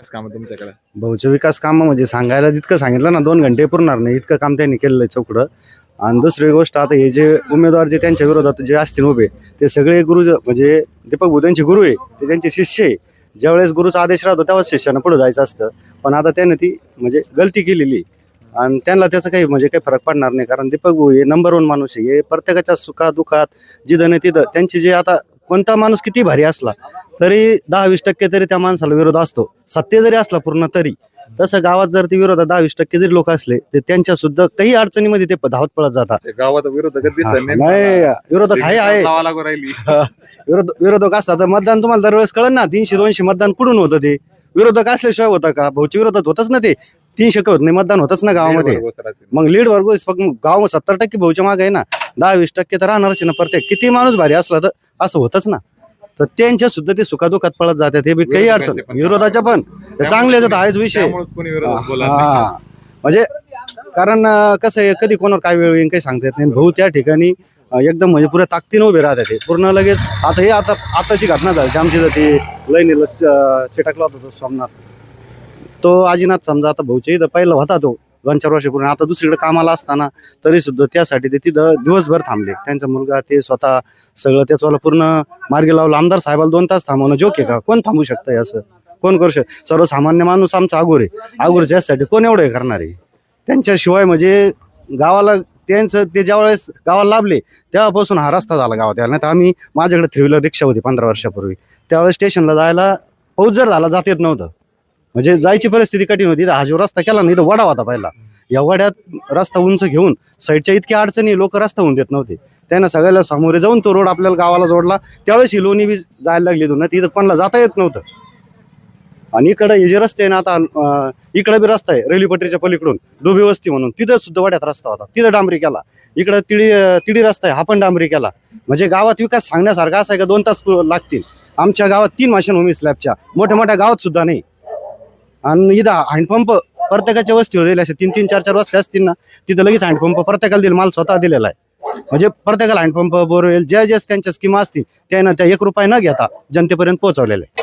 विकास कामं तुमच्याकडे? भाऊचे विकास कामं म्हणजे सांगायला जितकं सांगितलं ना 2 घंटे पुरणार नाही इतकं काम त्यांनी केलेलं आहे चौकडं. आणि दुसरी गोष्ट, आता हे जे उमेदवार जे त्यांच्या विरोधात जे असतील उभे, ते सगळे गुरु म्हणजे दीपक भाऊ त्यांचे गुरु आहे, ते त्यांचे शिष्य आहे. ज्यावेळेस गुरुचा आदेश राहतो तेव्हाच शिष्यानं पुढे जायचं असतं. पण आता त्याने ती म्हणजे गलती केलेली आहे. आणि त्यांना त्याचा काही म्हणजे काही फरक पडणार नाही, कारण दीपक भाऊ हे नंबर 1 माणूस आहे. हे प्रत्येकाच्या सुखात दुःखात जिथं नाही तिथं त्यांची जे आता कोणता माणूस किती भारी असला तरी 10-20% तरी त्या माणसाला विरोध असतो. सत्य जरी असला पूर्ण तरी. तसं गावात जर ते विरोधात 10-20% जरी लोक असले तर त्यांच्या सुद्धा काही अडचणीमध्ये ते धावत पळत जातात. ते गावात विरोधक दिसत नाही, विरोधक आहे लावा लागू राहिली. विरोधक असतात तर मतदान तुम्हाला दरवेळेस कळलं ना, 300-200 मतदान कुठून होतं ते? विरोधक असल्याशिवाय होतं का? भाऊच्या विरोधात होतच ना, ते 300 होत नाही मतदान होतच ना गावामध्ये. मग लीड वर्ग फक्त गाव 70% भाऊच्या मागे आहे ना, 10-20% तर राहणारच ना. प्रत्येक किती माणूस भारी असला तर असं होतच ना. तर त्यांच्या सुद्धा ते सुखादुखात पळत जातात. हे बी काही अडचण विरोधाच्या पण चांगले जात आहेच विषय. त्यामुळेच कोणी विरोधात बोलत नाही. हा, म्हणजे कारण कसं आहे, कधी कोणावर काय वेळ येईल काही सांगता येत नाही. भाऊ त्या ठिकाणी एकदम म्हणजे पुऱ्या ताकदीने उभे राहतात. ते पूर्ण लगेच आता हे आताची घटना झाली आमची, ती लईनीला चिटकला होता तो सोमनाथ, तो आजीनाथ समजा. आता भाऊच्या इथं पहिला होता तो 2-4 वर्षापूर्वी. आता दुसरीकडे कामाला असताना तरी सुद्धा त्यासाठी ते तिथं दिवसभर थांबले. त्यांचा मुलगा ते स्वतः सगळं त्याचं पूर्ण मार्गी लावलं. आमदार साहेबाला 2 तास थांबवणं जोक आहे का? कोण थांबू शकतंय असं? कोण करू शकत? सर्वसामान्य माणूस आमचा आगोर आहे. आगोरच्या यासाठी कोण एवढं हे करणार आहे? त्यांच्याशिवाय म्हणजे गावाला त्यांचं ते ज्यावेळेस गावाला लाभले तेव्हापासून हा रस्ता झाला गावात यायला. नाही तर आम्ही माझ्याकडे 3 व्हीलर रिक्षा होती 15 वर्षापूर्वी. त्यावेळेस स्टेशनला जायला पाऊस जर झाला जात येत नव्हतं. म्हणजे जायची परिस्थिती कठीण होती. हा जो रस्ता केला ना, इथं वडा होता पहिला. या वड्यात रस्ता उंच घेऊन साईडच्या इतक्या अडचणी लोक रस्ता होऊन देत नव्हते. त्यांना सगळ्याला सामोरे जाऊन तो रोड आपल्याला गावाला जोडला. त्यावेळेस ही लोणी बी जायला लागली ना, तिथं कोणाला जाता येत नव्हतं. आणि इकडे हे जे रस्ते आहे ना, आता इकडे बी रस्ता आहे रेल्वे पटरीच्या पलीकडून डोबी वस्ती म्हणून, तिथं सुद्धा वड्यात रस्ता होता, तिथं डांबरी केला. इकडे तिडी रस्ता आहे, हा पण डांबरी केला. म्हणजे गावात विकास सांगण्यासारखा असा आहे का 2 तास लागतील. आमच्या गावात 3 मशीन स्लॅबच्या मोठ्या मोठ्या गावात सुद्धा नाही. आणि इथं हँडपंप प्रत्येकाच्या वस्तीवर दिले असे 3-3, 4-4 वस्ती असतील ना, तिथं लगेच हँडपंप प्रत्येकाला दिला. माल स्वतः दिलेला आहे. म्हणजे प्रत्येकाला हँडपंप बोरवेल ज्या त्यांच्या स्कीमा असतील त्यानं त्या 1 रुपया न घेता जनतेपर्यंत पोहोचवलेल्या आहे.